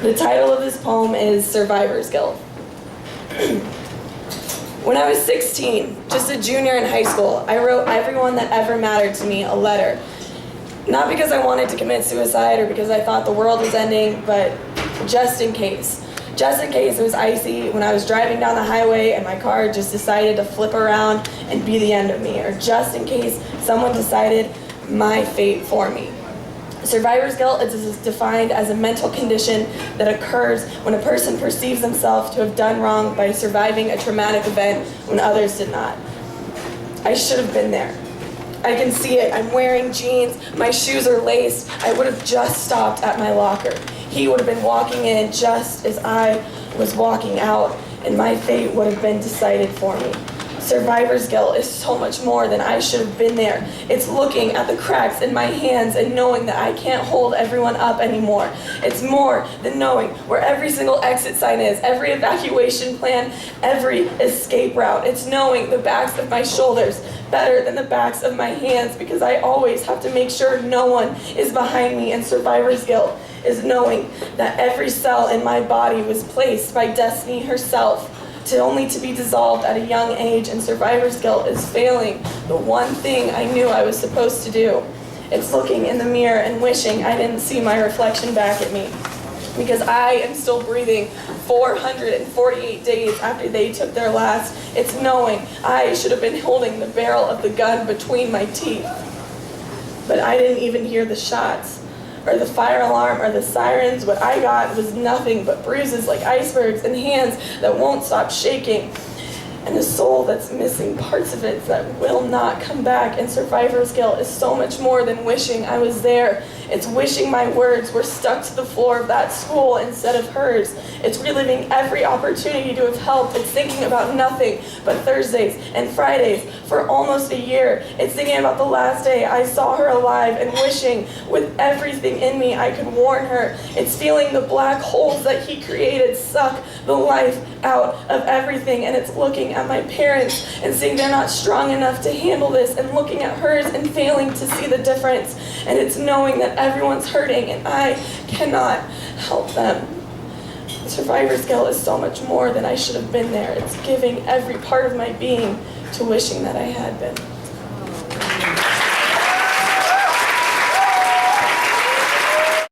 The title of this poem is Survivor's Guilt. When I was 16, just a junior in high school, I wrote everyone that ever mattered to me a letter. Not because I wanted to commit suicide or because I thought the world was ending, but just in case. Just in case it was icy when I was driving down the highway and my car just decided to flip around and be the end of me, or just in case someone decided my fate for me. Survivor's guilt is defined as a mental condition that occurs when a person perceives themselves to have done wrong by surviving a traumatic event when others did not. I should have been there. I can see it. I'm wearing jeans. My shoes are laced. I would have just stopped at my locker. He would have been walking in just as I was walking out, and my fate would have been decided for me. Survivor's guilt is so much more than I should have been there. It's looking at the cracks in my hands and knowing that I can't hold everyone up anymore. It's more than knowing where every single exit sign is, every evacuation plan, every escape route. It's knowing the backs of my shoulders better than the backs of my hands, because I always have to make sure no one is behind me. And survivor's guilt is knowing that every cell in my body was placed by destiny herself only to be dissolved at a young age. And survivor's guilt is failing the one thing I knew I was supposed to do. It's looking in the mirror and wishing I didn't see my reflection back at me, because I am still breathing 448 days after they took their last. It's knowing I should have been holding the barrel of the gun between my teeth, but I didn't even hear the shots or the fire alarm or the sirens. What I got was nothing but bruises like icebergs and hands that won't stop shaking, and a soul that's missing parts of it that will not come back. And survivor's guilt is so much more than wishing I was there. It's wishing my words were stuck to the floor of that school instead of hers. It's reliving every opportunity to have helped. It's thinking about nothing but Thursdays and Fridays for almost a year. It's thinking about the last day I saw her alive and wishing with everything in me I could warn her. It's feeling the black holes that he created suck the life out of everything. And it's looking at my parents and seeing they're not strong enough to handle this, and looking at hers and failing to see the difference. And it's knowing that everyone's hurting and I cannot help them. Survivor's guilt is so much more than I should have been there. It's giving every part of my being to wishing that I had been.